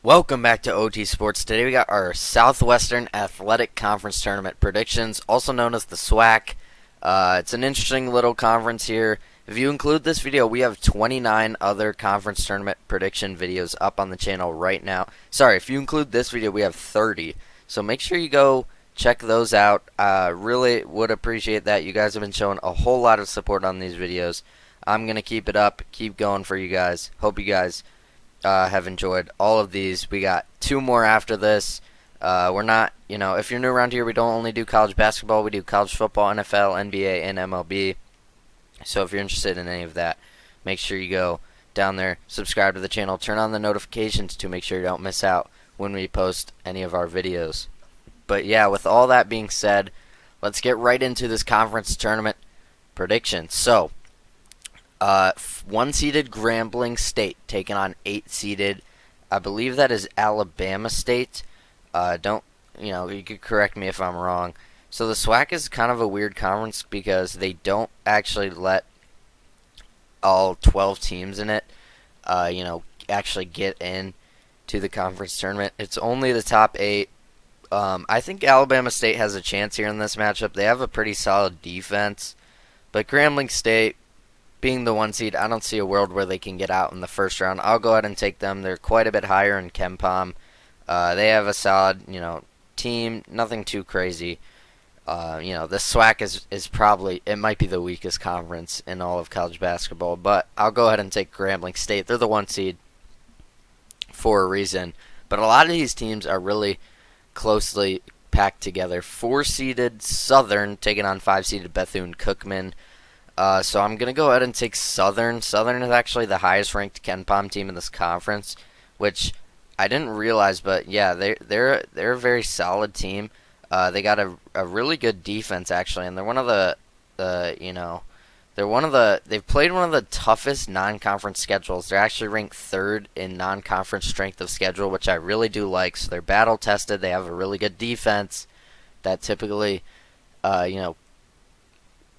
Welcome back to OT Sports. Today we got our Southwestern Athletic Conference Tournament predictions, also known as the SWAC. It's an interesting little conference here. If you include this video, we have 29 other conference tournament prediction videos up on the channel right now. Sorry, if you include this video, we have 30. So make sure you go check those out. Really would appreciate that. You guys have been showing a whole lot of support on these videos. I'm going to keep it up, keep going for you guys. Hope you guys have enjoyed all of these. We got two more after this. We're not, if you're new around here, we don't only do college basketball. We do college football, NFL, NBA, and MLB. So if you're interested in any of that, make sure you go down there, subscribe to the channel, turn on the notifications to make sure you don't miss out when we post any of our videos. But yeah, with all that being said, let's get right into this conference tournament prediction. So, 1-seeded Grambling State taking on 8-seeded, I believe that is Alabama State. You could correct me if I'm wrong. So the SWAC is kind of a weird conference because they don't actually let all 12 teams in it, actually get in to the conference tournament. It's only the top 8. I think Alabama State has a chance here in this matchup. They have a pretty solid defense, but Grambling State, being the 1 seed, I don't see a world where they can get out in the first round. I'll go ahead and take them. They're quite a bit higher in KenPom. They have a solid, team. Nothing too crazy. The SWAC is probably, it might be the weakest conference in all of college basketball, but I'll go ahead and take Grambling State. They're the 1 seed for a reason. But a lot of these teams are really closely packed together. 4-seeded Southern taking on 5-seeded Bethune-Cookman. So I'm going to go ahead and take Southern. Southern is actually the highest ranked KenPom team in this conference, which I didn't realize, but yeah, they're a very solid team. They got a really good defense actually, and they're one of they've played one of the toughest non-conference schedules. They're actually ranked 3rd in non-conference strength of schedule, which I really do like. So they're battle tested. They have a really good defense that typically,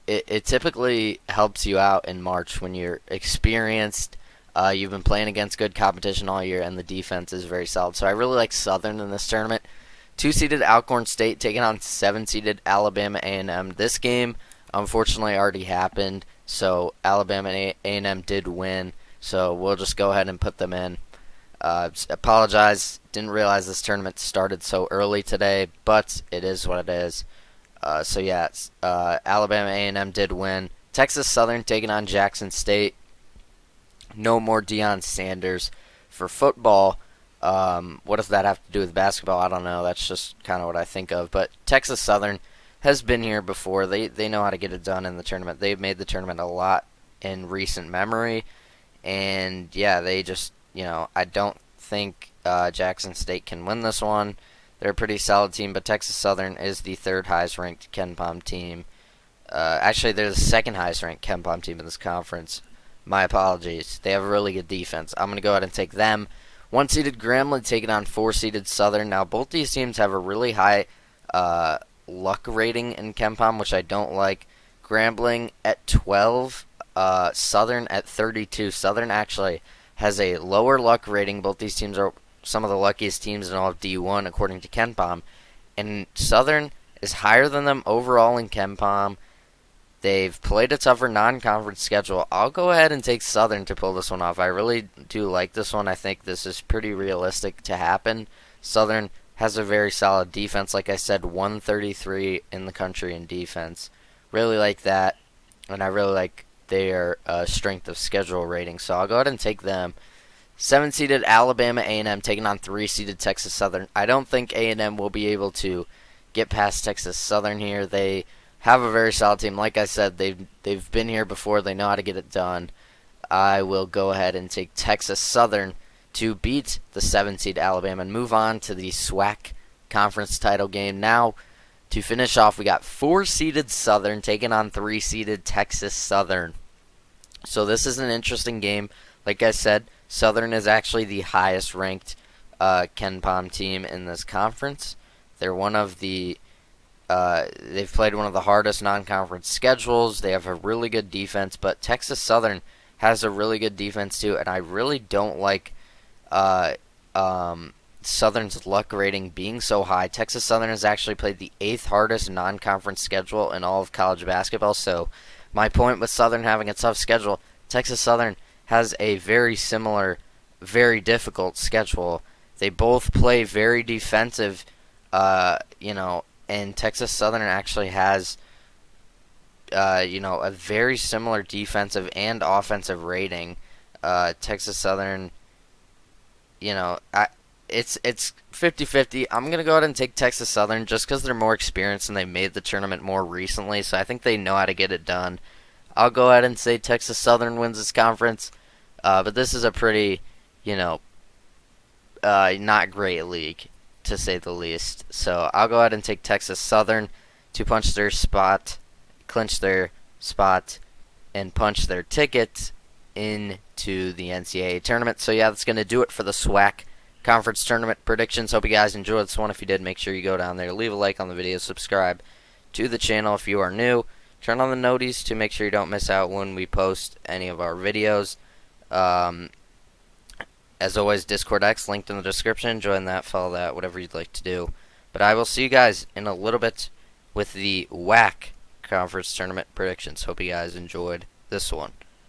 It typically helps you out in March when you're experienced. You've been playing against good competition all year, and the defense is very solid. So I really like Southern in this tournament. 2-seeded Alcorn State taking on 7-seeded Alabama A&M. This game, unfortunately, already happened, so Alabama A&M did win. So we'll just go ahead and put them in. Apologize, didn't realize this tournament started so early today, but it is what it is. Alabama A&M did win. Texas Southern taking on Jackson State. No more Deion Sanders. For football, what does that have to do with basketball? I don't know. That's just kind of what I think of. But Texas Southern has been here before. They know how to get it done in the tournament. They've made the tournament a lot in recent memory. And, yeah, they just, I don't think Jackson State can win this one. They're a pretty solid team, but Texas Southern is the 3rd highest ranked KenPom team. Actually, they're the 2nd highest ranked KenPom team in this conference. My apologies. They have a really good defense. I'm going to go ahead and take them. 1-seeded Grambling taking on 4-seeded Southern. Now, both these teams have a really high luck rating in KenPom, which I don't like. Grambling at 12, Southern at 32. Southern actually has a lower luck rating. Both these teams are some of the luckiest teams in all of D1 according to KenPom, and Southern is higher than them overall in KenPom. They've played a tougher non-conference schedule. I'll go ahead and take Southern to pull this one off. I really do like this one. I think this is pretty realistic to happen. Southern has a very solid defense. Like I said, 133 in the country in defense. Really like that, and I really like their strength of schedule rating. So I'll go ahead and take them. 7-seeded Alabama A&M taking on 3-seeded Texas Southern. I don't think A&M will be able to get past Texas Southern here. They have a very solid team. Like I said, they've been here before. They know how to get it done. I will go ahead and take Texas Southern to beat the 7-seed Alabama and move on to the SWAC conference title game. Now, to finish off, we got 4-seeded Southern taking on 3-seeded Texas Southern. So this is an interesting game. Like I said, Southern is actually the highest ranked KenPom team in this conference. They're one of the they've played one of the hardest non-conference schedules. They have a really good defense, but Texas Southern has a really good defense too, and I really don't like Southern's luck rating being so high, Texas Southern has actually played the 8th hardest non-conference schedule in all of college basketball. So my point with Southern having a tough schedule, Texas Southern has a very similar, very difficult schedule. They both play very defensive, and Texas Southern actually has, a very similar defensive and offensive rating. Texas Southern, it's 50-50. I'm going to go ahead and take Texas Southern just because they're more experienced and they made the tournament more recently, so I think they know how to get it done. I'll go ahead and say Texas Southern wins this conference, but this is a pretty, not great league, to say the least. So I'll go ahead and take Texas Southern to clinch their spot, and punch their ticket into the NCAA tournament. So yeah, that's going to do it for the SWAC conference tournament predictions. Hope you guys enjoyed this one. If you did, make sure you go down there, leave a like on the video, subscribe to the channel if you are new. Turn on the noties to make sure you don't miss out when we post any of our videos. As always, Discord X linked in the description. Join that, follow that, whatever you'd like to do. But I will see you guys in a little bit with the WAC conference tournament predictions. Hope you guys enjoyed this one.